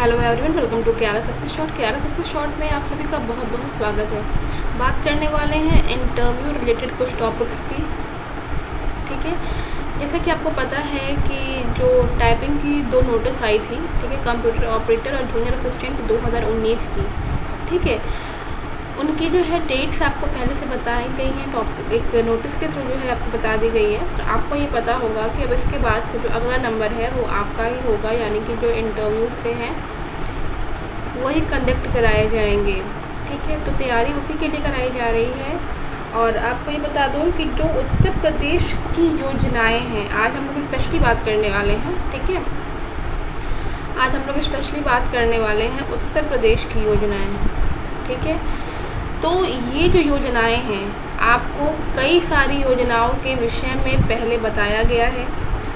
Hello everyone, welcome to KRA success short. KRA success short में आप सभी का बहुत बहुत स्वागत है। बात करने वाले हैं इंटरव्यू रिलेटेड कुछ टॉपिक्स की। ठीक है, जैसा कि आपको पता है कि जो टाइपिंग की 2 नोटिस आई थी, ठीक है, कंप्यूटर ऑपरेटर और जूनियर असिस्टेंट 2019 की, ठीक है, उनकी जो है डेट्स आपको पहले से बताई गई हैं। टॉपिक एक नोटिस के थ्रू जो है आपको बता दी गई है। तो आपको ये पता होगा कि अब इसके बाद से जो अगला नंबर है वो आपका ही होगा, यानी कि जो इंटरव्यूज़ के हैं वही कंडक्ट कराए जाएंगे। ठीक है, तो तैयारी उसी के लिए कराई जा रही है। और आपको ये बता दूं कि जो उत्तर प्रदेश की योजनाएं हैं, आज हम लोग स्पेशली बात करने वाले हैं। ठीक है, आज हम लोग स्पेशली बात करने वाले हैं उत्तर प्रदेश की योजनाएं। ठीक है, तो ये जो योजनाएं हैं, आपको कई सारी योजनाओं के विषय में पहले बताया गया है।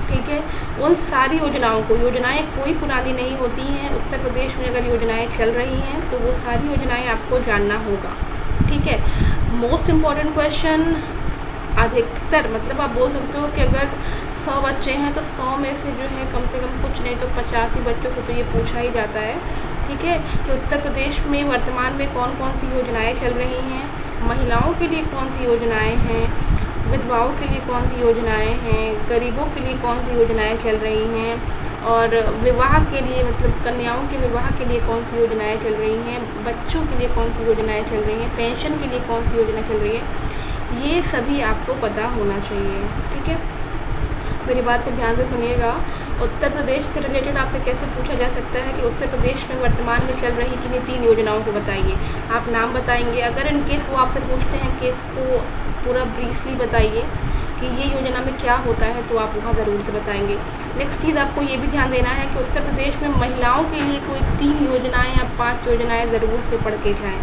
ठीक है, उन सारी योजनाओं को, योजनाएं कोई पुरानी नहीं होती हैं। उत्तर प्रदेश में अगर योजनाएं चल रही हैं तो वो सारी योजनाएं आपको जानना होगा। ठीक है, मोस्ट इम्पॉर्टेंट क्वेश्चन अधिकतर, मतलब आप बोल सकते हो कि अगर 100 बच्चे हैं तो 100 में से जो है कम से कम कुछ नहीं तो 85 बच्चों से तो ये पूछा ही जाता है। ठीक है, कि उत्तर प्रदेश में वर्तमान में कौन कौन सी योजनाएं चल रही हैं, महिलाओं के लिए कौन सी योजनाएं हैं, विधवाओं के लिए कौन सी योजनाएं हैं, गरीबों के लिए कौन सी योजनाएं चल रही हैं, और विवाह के लिए, मतलब कन्याओं के विवाह के लिए कौन सी योजनाएं चल रही हैं, बच्चों के लिए कौन सी योजनाएं चल रही हैं, पेंशन के लिए कौन सी योजना चल रही है, ये सभी आपको पता होना चाहिए। ठीक है, मेरी बात को ध्यान से सुनिएगा। उत्तर प्रदेश से रिलेटेड आपसे कैसे पूछा जा सकता है कि उत्तर प्रदेश में वर्तमान में चल रही किन्हीं 3 योजनाओं को बताइए। आप नाम बताएंगे। अगर इन केस वो आपसे पूछते हैं कि इसको पूरा ब्रीफली बताइए कि ये योजना में क्या होता है, तो आप वहाँ ज़रूर से बताएंगे। नेक्स्ट चीज़ आपको ये भी ध्यान देना है कि उत्तर प्रदेश में महिलाओं के लिए कोई 3 योजनाएँ या 5 योजनाएँ ज़रूर से पढ़ के जाएँ।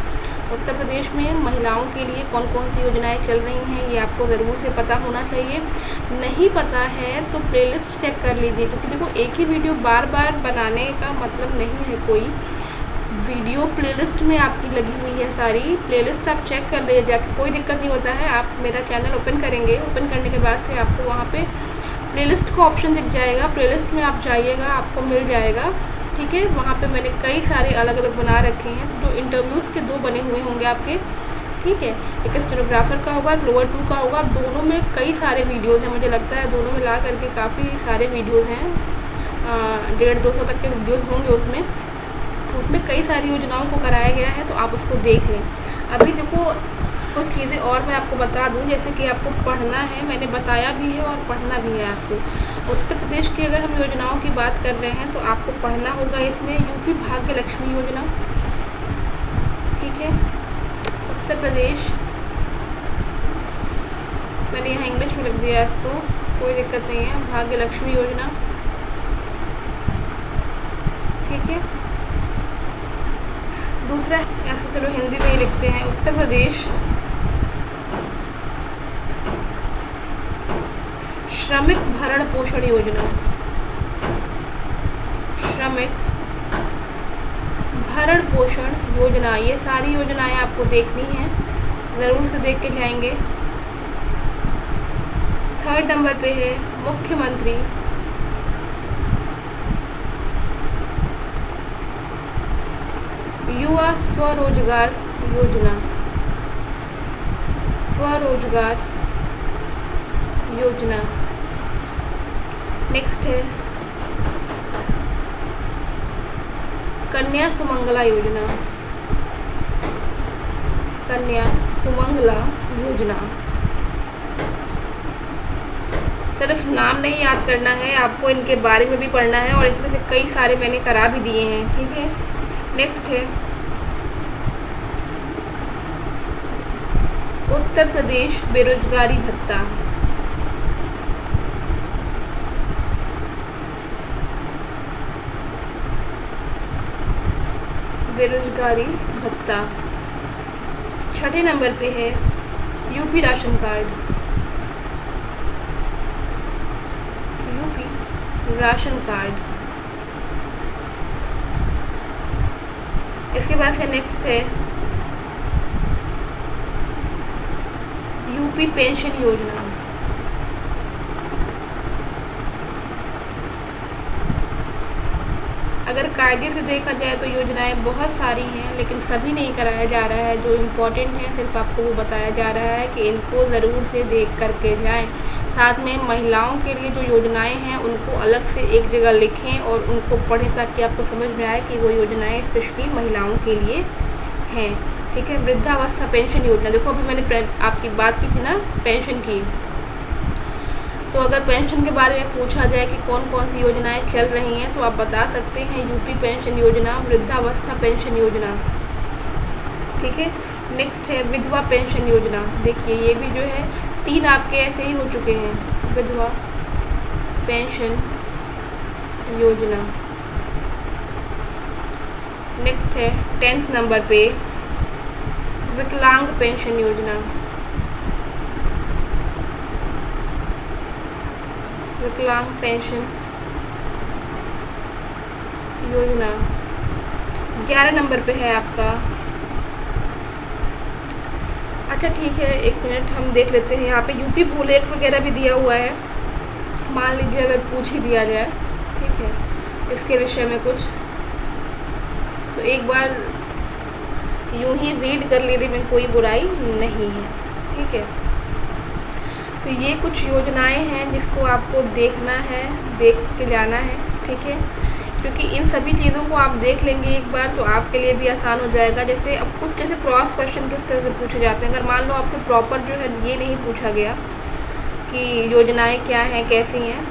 उत्तर प्रदेश में महिलाओं के लिए कौन कौन सी योजनाएं चल रही हैं, ये आपको ज़रूर से पता होना चाहिए। नहीं पता है तो प्लेलिस्ट चेक कर लीजिए, क्योंकि देखो एक ही वीडियो बार बार बनाने का मतलब नहीं है। कोई वीडियो प्लेलिस्ट में आपकी लगी हुई है, सारी प्लेलिस्ट आप चेक कर लीजिए जाके, कोई दिक्कत नहीं होता है। आप मेरा चैनल ओपन करेंगे, ओपन करने के बाद से आपको वहाँ पे प्लेलिस्ट का ऑप्शन दिख जाएगा। प्लेलिस्ट में आप जाइएगा, आपको मिल जाएगा। ठीक है, वहाँ पे मैंने कई सारे अलग अलग बना रखे हैं। तो जो इंटरव्यूज़ के 2 बने हुए होंगे आपके, ठीक है, एक स्टेनोग्राफर का होगा, एक लोअर 2 का होगा। दोनों में कई सारे वीडियोज़ हैं, मुझे लगता है दोनों मिला करके काफ़ी सारे वीडियोज़ हैं, 150-200 तक के वीडियोज़ होंगे उसमें। उसमें कई सारी योजनाओं को कराया गया है, तो आप उसको देख लें। अभी देखो कुछ चीज़ें और मैं आपको बता दूं, जैसे कि आपको पढ़ना है, मैंने बताया भी है, और पढ़ना भी है आपको। उत्तर प्रदेश की अगर हम योजनाओं की बात कर रहे हैं तो आपको पढ़ना होगा इसमें यूपी भाग्य लक्ष्मी योजना। ठीक है, उत्तर प्रदेश, मैंने यहाँ इंग्लिश में लिख दिया इसको, कोई दिक्कत नहीं है, भाग्य लक्ष्मी योजना। ठीक है, दूसरा ऐसे चलो हिंदी में ही लिखते हैं, उत्तर प्रदेश श्रमिक भरण पोषण योजना। श्रमिक भरण पोषण योजना, ये सारी योजनाएं आपको देखनी है, ज़रूर से देख के जाएंगे। 3rd नंबर पे है मुख्यमंत्री युवा स्वरोजगार योजना। स्वरोजगार योजना। नेक्स्ट है कन्या सुमंगला योजना। कन्या सुमंगला योजना। सिर्फ नाम नहीं याद करना है, आपको इनके बारे में भी पढ़ना है, और इसमें से कई सारे मैंने करा भी दिए हैं। ठीक है, नेक्स्ट है उत्तर प्रदेश बेरोजगारी भत्ता। बेरोजगारी भत्ता। 6ठे नंबर पे है UP ration card. UP ration card. इसके बाद से नेक्स्ट है यूपी पेंशन योजना। अगर कायदे से देखा जाए तो योजनाएं बहुत सारी हैं, लेकिन सभी नहीं कराया जा रहा है। जो इम्पोर्टेंट है सिर्फ आपको वो बताया जा रहा है कि इनको ज़रूर से देख करके जाएं। साथ में महिलाओं के लिए जो योजनाएं हैं उनको अलग से एक जगह लिखें और उनको पढ़ें ताकि आपको समझ में आए कि वो योजनाएं स्पेशली महिलाओं के लिए हैं। ठीक है, वृद्धावस्था पेंशन योजना, देखो अभी मैंने आपकी बात की थी ना पेंशन की, तो अगर पेंशन के बारे में पूछा जाए कि कौन कौन सी योजनाएं चल रही हैं तो आप बता सकते हैं यूपी पेंशन योजना, वृद्धावस्था पेंशन योजना। ठीक है, नेक्स्ट है विधवा पेंशन योजना। देखिए ये भी जो है 3 आपके ऐसे ही हो चुके हैं, विधवा पेंशन योजना। नेक्स्ट है 10th नंबर पे विकलांग पेंशन योजना। विकलांग पेंशन योजना 11 नंबर पे है आपका। अच्छा ठीक है, एक मिनट हम देख लेते हैं। यहाँ पे यूपी बुलेट वगैरह भी दिया हुआ है, मान लीजिए अगर पूछ ही दिया जाए, ठीक है, इसके विषय में कुछ, तो एक बार यूं ही रीड कर लेने में कोई बुराई नहीं है। ठीक है, तो ये कुछ योजनाएं हैं जिसको आपको देखना है, देख के जाना है। ठीक है, क्योंकि इन सभी चीज़ों को आप देख लेंगे एक बार तो आपके लिए भी आसान हो जाएगा। जैसे अब कुछ जैसे क्रॉस क्वेश्चन किस तरह से पूछे जाते हैं, अगर मान लो आपसे प्रॉपर जो है ये नहीं पूछा गया कि योजनाएं क्या हैं कैसी हैं,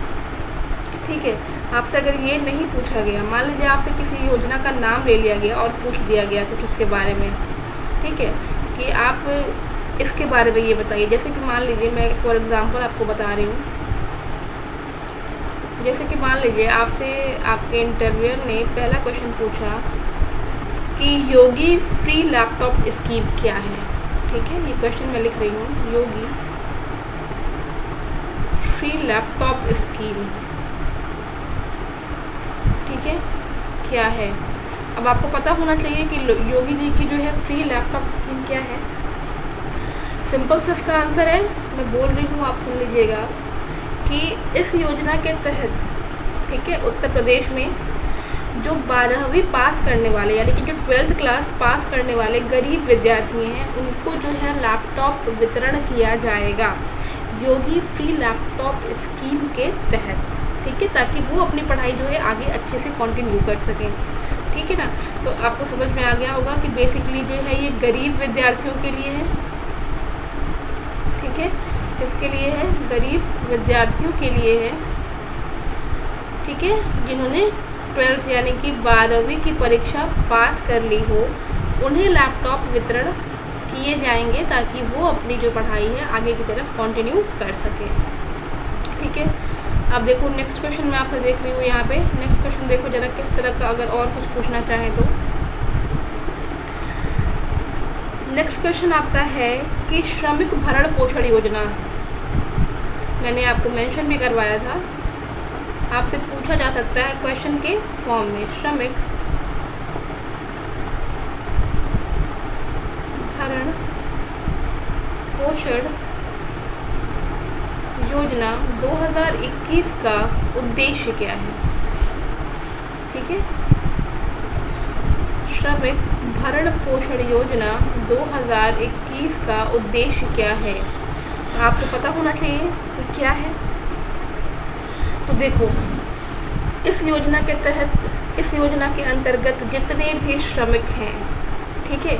ठीक है, आपसे अगर ये नहीं पूछा गया, मान लीजिए आपसे किसी योजना का नाम ले लिया गया और पूछ दिया गया कुछ उसके बारे में, ठीक है, कि आप इसके बारे में ये बताइए। जैसे कि मान लीजिए मैं फॉर एग्जांपल आपको बता रही हूँ, जैसे कि मान लीजिए आपसे आपके इंटरव्यूअर ने पहला क्वेश्चन पूछा कि योगी फ्री लैपटॉप स्कीम क्या है। ठीक है, ये क्वेश्चन मैं लिख रही हूँ, योगी फ्री लैपटॉप स्कीम, ठीक है, क्या है। अब आपको पता होना चाहिए कि योगी जी की जो है फ्री लैपटॉप स्कीम क्या है। सिंपल से इसका आंसर है, मैं बोल रही हूँ आप सुन लीजिएगा, कि इस योजना के तहत, ठीक है, उत्तर प्रदेश में जो 12वीं पास करने वाले यानी कि जो 12th क्लास पास करने वाले गरीब विद्यार्थी हैं उनको जो है लैपटॉप वितरण किया जाएगा योगी फ्री लैपटॉप स्कीम के तहत। ठीक है, ताकि वो अपनी पढ़ाई जो है आगे अच्छे से कंटिन्यू कर सकें। ठीक है ना, तो आपको समझ में आ गया होगा कि बेसिकली जो है ये गरीब विद्यार्थियों के लिए है। ठीक है, किसके लिए है, गरीब विद्यार्थियों के लिए है। ठीक है, जिन्होंने 12th यानी कि 12वीं की परीक्षा पास कर ली हो उन्हें लैपटॉप वितरण किए जाएंगे ताकि वो अपनी जो पढ़ाई है आगे की तरफ कंटिन्यू कर सके। ठीक है, अब देखो नेक्स्ट क्वेश्चन मैं आपसे देख रही हूँ यहाँ पे। नेक्स्ट क्वेश्चन देखो जरा किस तरह का, अगर और कुछ पूछना चाहें तो। नेक्स्ट क्वेश्चन आपका है कि श्रमिक भरण पोषण योजना, मैंने आपको मेंशन भी करवाया था, आपसे पूछा जा सकता है क्वेश्चन के फॉर्म में। श्रमिक भरण पोषण योजना 2021 का उद्देश्य क्या है। ठीक है, श्रमिक भरण पोषण योजना 2021 का उद्देश्य क्या है, आपको पता होना चाहिए कि क्या है। तो देखो इस योजना के तहत, इस योजना के अंतर्गत जितने भी श्रमिक हैं, ठीक है,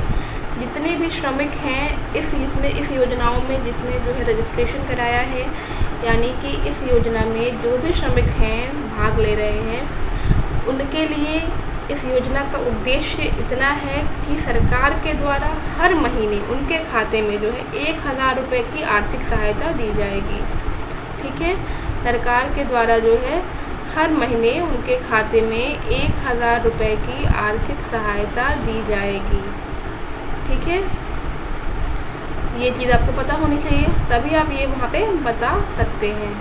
जितने भी श्रमिक हैं इस योजनाओं में जिसने जो है रजिस्ट्रेशन कराया है, यानी कि इस योजना में जो भी श्रमिक हैं भाग ले रहे हैं, उनके लिए इस योजना का उद्देश्य इतना है कि सरकार के द्वारा हर महीने उनके खाते में जो है 1000 रुपये की आर्थिक सहायता दी जाएगी। ठीक है, सरकार के द्वारा जो है हर महीने उनके खाते में 1000 रुपये की आर्थिक सहायता दी जाएगी। ठीक है, ये चीज़ आपको पता होनी चाहिए, तभी आप ये वहाँ पे बता सकते हैं।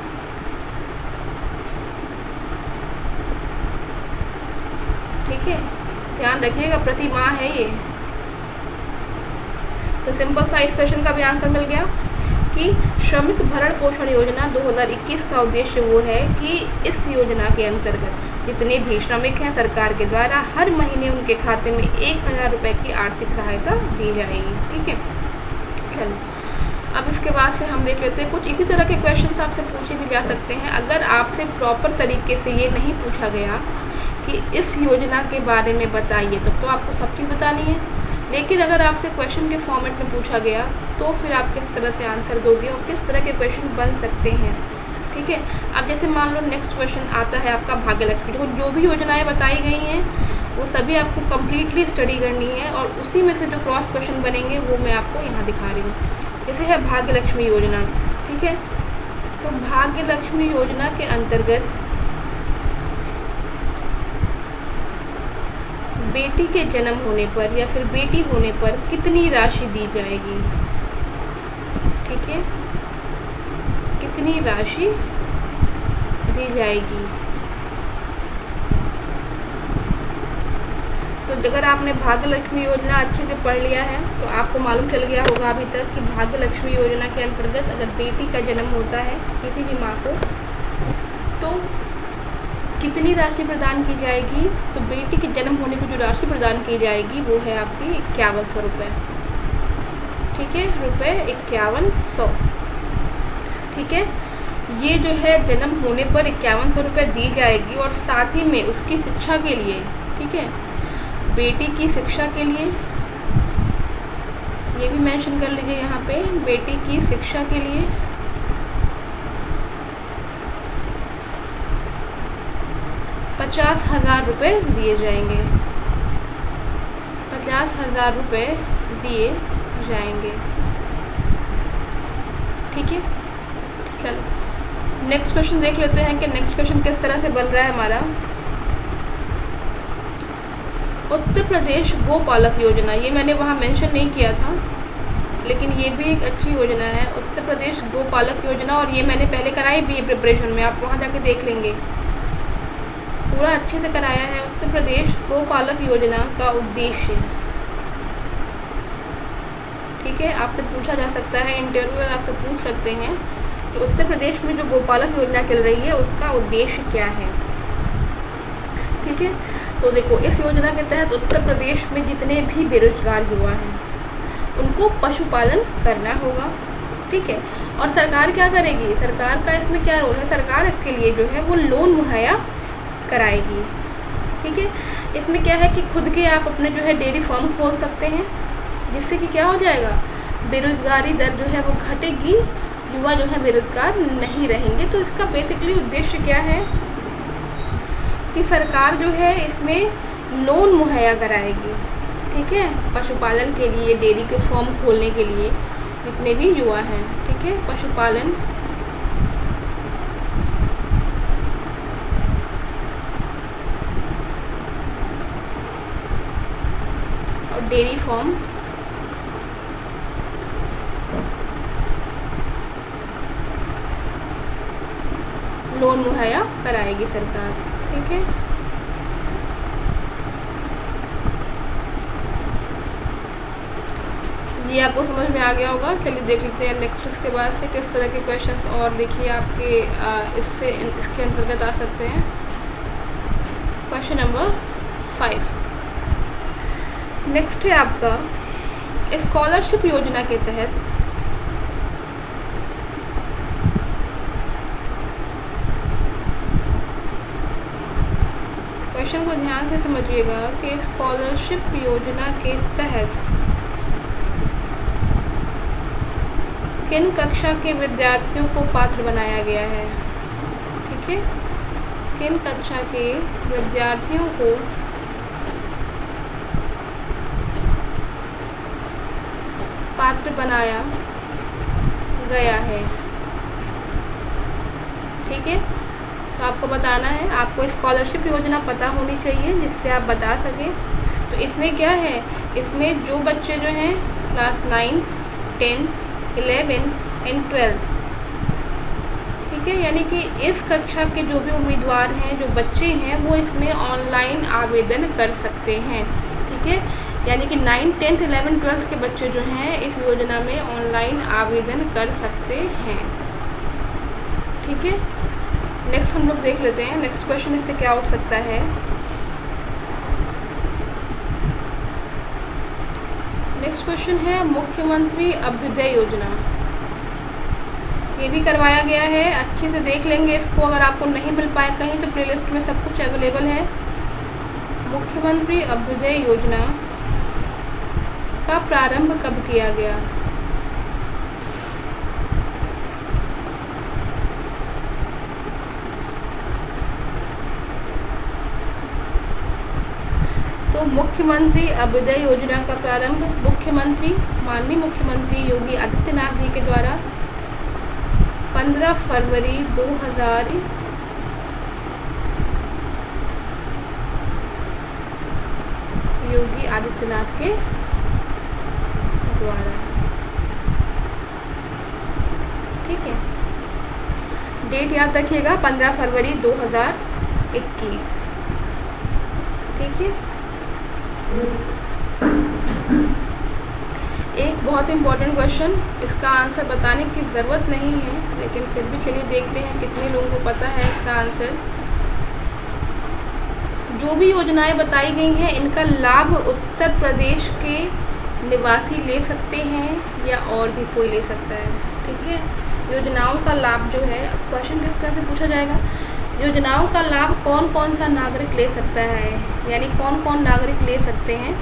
ठीक है, ध्यान रखिएगा, प्रति माह है ये। तो सिंपल सा इस क्वेश्चन का भी आंसर मिल गया कि श्रमिक भरण पोषण योजना 2021 का उद्देश्य वो है कि इस योजना के अंतर्गत जितने भी श्रमिक हैं सरकार के द्वारा हर महीने उनके खाते में 1000 रुपये की आर्थिक सहायता दी जाएगी। ठीक है, चलो अब इसके बाद से हम देख लेते हैं कुछ इसी तरह के क्वेश्चंस आपसे पूछे भी जा सकते हैं। अगर आपसे प्रॉपर तरीके से ये नहीं पूछा गया कि इस योजना के बारे में बताइए, तब तो आपको सब चीज़ बतानी है। लेकिन अगर आपसे क्वेश्चन के फॉर्मेट में पूछा गया तो फिर आप किस तरह से आंसर दोगे और किस तरह के क्वेश्चन बन सकते हैं। ठीक है, अब जैसे मान लो नेक्स्ट क्वेश्चन आता है आपका भाग्यलक्ष्मी, तो जो भी योजनाएं बताई गई हैं वो सभी आपको कम्प्लीटली स्टडी करनी है और उसी में से जो क्रॉस क्वेश्चन बनेंगे वो मैं आपको यहाँ दिखा रही हूँ। जैसे है भाग्यलक्ष्मी योजना। ठीक है, तो भाग्यलक्ष्मी योजना के अंतर्गत बेटी के जन्म होने पर या फिर बेटी होने पर कितनी राशि दी जाएगी। ठीक है, कितनी राशि दी जाएगी। तो अगर आपने भाग्यलक्ष्मी योजना अच्छे से पढ़ लिया है तो आपको मालूम चल गया होगा अभी तक कि भाग्यलक्ष्मी योजना के अंतर्गत अगर बेटी का जन्म होता है किसी भी माँ को तो कितनी राशि प्रदान की जाएगी। तो बेटी के जन्म होने पर जो राशि प्रदान की जाएगी वो है आपकी 5100 रुपये। ठीक है, रुपये 5100। ठीक है, ये जो है जन्म होने पर 5100 रुपये दी जाएगी और साथ ही में उसकी शिक्षा के लिए, ठीक है, बेटी की शिक्षा के लिए ये भी मेंशन कर लीजिए यहाँ पे, बेटी की शिक्षा के लिए 50,000 रुपये दिए जाएंगे। 50,000 रुपये दिए जाएंगे। ठीक है, चलो नेक्स्ट क्वेश्चन देख लेते हैं कि नेक्स्ट क्वेश्चन किस तरह से बन रहा है हमारा। उत्तर प्रदेश गोपालक योजना, ये मैंने वहाँ मेंशन नहीं किया था लेकिन ये भी एक अच्छी योजना है, उत्तर प्रदेश गोपालक योजना, और ये मैंने पहले कराई भी है प्रिपरेशन में, आप वहाँ जाके देख लेंगे, पूरा अच्छे से कराया है। उत्तर प्रदेश गोपालक योजना का उद्देश्य, ठीक है, आपसे पूछा जा सकता है, इंटरव्यू में आपसे पूछ सकते हैं कि उत्तर प्रदेश में जो गोपालक योजना चल रही है उसका उद्देश्य क्या है। ठीक है, तो देखो इस योजना के तहत उत्तर प्रदेश में जितने भी बेरोजगार युवा हैं उनको पशुपालन करना होगा। ठीक है, और सरकार क्या करेगी, सरकार का इसमें क्या रोल है, सरकार इसके लिए जो है वो लोन मुहैया कराएगी। ठीक है, इसमें क्या है कि खुद के आप अपने जो है डेयरी फार्म खोल सकते हैं, जिससे कि क्या हो जाएगा, बेरोजगारी दर जो है वो घटेगी, युवा जो है बेरोजगार नहीं रहेंगे। तो इसका बेसिकली उद्देश्य क्या है कि सरकार जो है इसमें लोन मुहैया कराएगी। ठीक है, पशुपालन के लिए, डेयरी के फार्म खोलने के लिए जितने भी युवा हैं, ठीक है, पशुपालन और डेयरी फार्म लोन मुहैया कराएगी सरकार। ठीक है, ये आपको समझ में आ गया होगा। चलिए देख लेते हैं नेक्स्ट, इसके बाद से किस तरह के क्वेश्चंस और देखिए आपके इसके अंतर्गत आ सकते हैं। क्वेश्चन नंबर 5 नेक्स्ट है आपका, स्कॉलरशिप योजना के तहत क्वेश्चन को ध्यान से समझिएगा कि स्कॉलरशिप योजना के तहत किन कक्षा के विद्यार्थियों को पात्र बनाया गया है। ठीक है, किन कक्षा के विद्यार्थियों को पात्र बनाया गया है। ठीक है, तो आपको बताना है, आपको स्कॉलरशिप योजना पता होनी चाहिए जिससे आप बता सकें। तो इसमें क्या है, इसमें जो बच्चे जो हैं क्लास 9, 10, 11 एंड 12, ठीक है, यानी कि इस कक्षा के जो भी उम्मीदवार हैं, जो बच्चे हैं, वो इसमें ऑनलाइन आवेदन कर सकते हैं। ठीक है, यानी कि 9, 10, 11, 12 के बच्चे जो हैं इस योजना में ऑनलाइन आवेदन कर सकते हैं। ठीक है, नेक्स्ट हम लोग देख लेते हैं नेक्स्ट क्वेश्चन इससे क्या उठ सकता है। नेक्स्ट क्वेश्चन है मुख्यमंत्री अभ्युदय योजना। ये भी करवाया गया है, अच्छे से देख लेंगे इसको। अगर आपको नहीं मिल पाए कहीं तो प्लेलिस्ट में सब कुछ अवेलेबल है। मुख्यमंत्री अभ्युदय योजना का प्रारंभ कब किया गया? तो मुख्यमंत्री अभ्युदय योजना का प्रारंभ माननीय मुख्यमंत्री योगी आदित्यनाथ जी के द्वारा 15 फरवरी 2000 योगी आदित्यनाथ के द्वारा, ठीक है। डेट याद रखिएगा 15 फरवरी 2021, ठीक है। एक बहुत इंपॉर्टेंट क्वेश्चन, इसका आंसर बताने की ज़रूरत नहीं है, लेकिन फिर भी चलिए देखते हैं कितने लोगों को पता है इसका आंसर। जो भी योजनाएं बताई गई हैं इनका लाभ उत्तर प्रदेश के निवासी ले सकते हैं या और भी कोई ले सकता है, ठीक है। योजनाओं का लाभ जो है, क्वेश्चन किस तरह से पूछा जाएगा, योजनाओं का लाभ कौन कौन सा नागरिक ले सकता है, यानी कौन कौन नागरिक ले सकते हैं।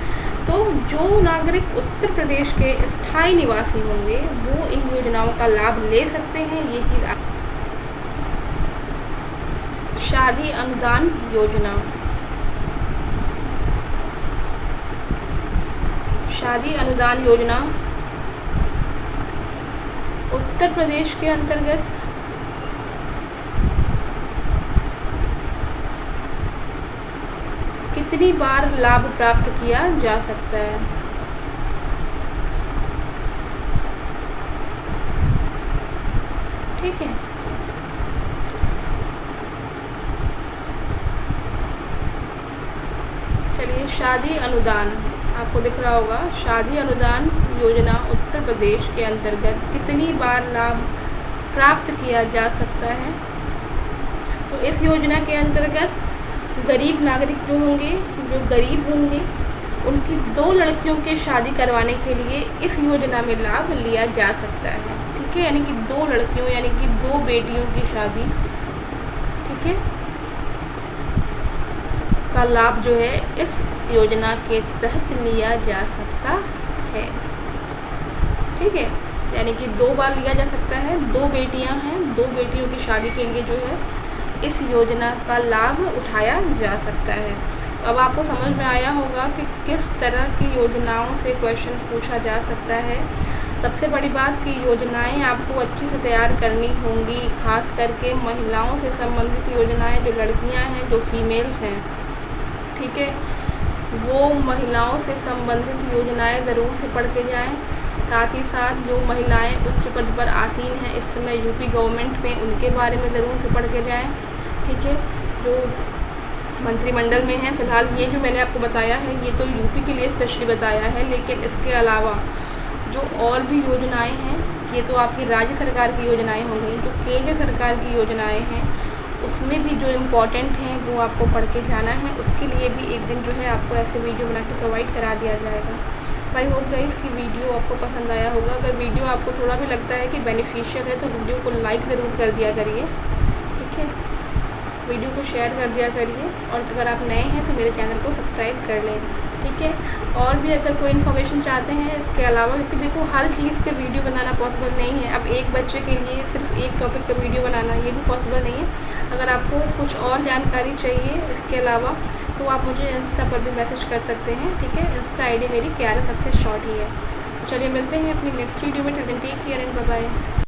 तो जो नागरिक उत्तर प्रदेश के स्थायी निवासी होंगे वो इन योजनाओं का लाभ ले सकते हैं। ये चीज़ शादी अनुदान योजना, शादी अनुदान योजना उत्तर प्रदेश के अंतर्गत कितनी बार लाभ प्राप्त किया जा सकता है? ठीक है, चलिए शादी अनुदान आपको दिख रहा होगा, शादी अनुदान योजना उत्तर प्रदेश के अंतर्गत कितनी बार लाभ प्राप्त किया जा सकता है? तो इस योजना के अंतर्गत गरीब नागरिक जो होंगे, जो गरीब होंगे, उनकी 2 लड़कियों के शादी करवाने के लिए इस योजना में लाभ लिया जा सकता है, ठीक है। यानी कि 2 लड़कियों यानी कि 2 बेटियों की शादी, ठीक है, का लाभ जो है इस योजना के तहत लिया जा सकता है, ठीक है। यानी कि 2 बार लिया जा सकता है। 2 बेटियां हैं, 2 बेटियों की शादी के लिए जो है इस योजना का लाभ उठाया जा सकता है। अब आपको समझ में आया होगा कि किस तरह की योजनाओं से क्वेश्चन पूछा जा सकता है। सबसे बड़ी बात कि योजनाएं आपको अच्छी से तैयार करनी होंगी, खास करके महिलाओं से संबंधित योजनाएं, जो लड़कियां हैं, जो फीमेल्स हैं, ठीक है, वो महिलाओं से संबंधित योजनाएं ज़रूर से पढ़ के जाएँ। साथ ही साथ जो महिलाएं उच्च पद पर आसीन हैं इस समय यूपी गवर्नमेंट में, उनके बारे में ज़रूर से पढ़ के जाएं, ठीक है। जो मंत्रिमंडल में है फ़िलहाल, ये जो मैंने आपको बताया है ये तो यूपी के लिए स्पेशली बताया है, लेकिन इसके अलावा जो और भी योजनाएं हैं ये तो आपकी राज्य सरकार की योजनाएं हो गई। जो केंद्र सरकार की योजनाएं हैं उसमें भी जो इम्पोर्टेंट हैं वो आपको पढ़ के जाना है। उसके लिए भी एक दिन जो है आपको ऐसे वीडियो बना के प्रोवाइड करा दिया जाएगा। आई होप गाइस की वीडियो आपको पसंद आया होगा। अगर वीडियो आपको थोड़ा भी लगता है कि बेनिफिशियल है तो वीडियो को लाइक ज़रूर कर दिया करिए, ठीक है। वीडियो को शेयर कर दिया करिए, और अगर आप नए हैं तो मेरे चैनल को सब्सक्राइब कर लें, ठीक है। और भी अगर कोई इन्फॉर्मेशन चाहते हैं इसके अलावा, क्योंकि देखो हर चीज़ पे वीडियो बनाना पॉसिबल नहीं है। अब एक बच्चे के लिए सिर्फ एक टॉपिक पर वीडियो बनाना ये भी पॉसिबल नहीं है। अगर आपको कुछ और जानकारी चाहिए इसके अलावा तो आप मुझे इंस्टा पर भी मैसेज कर सकते हैं, ठीक है। इंस्टा आईडी मेरी क्यारा सबसे शॉर्ट ही है। चलिए मिलते हैं अपनी नेक्स्ट वीडियो में। Take care and bye bye.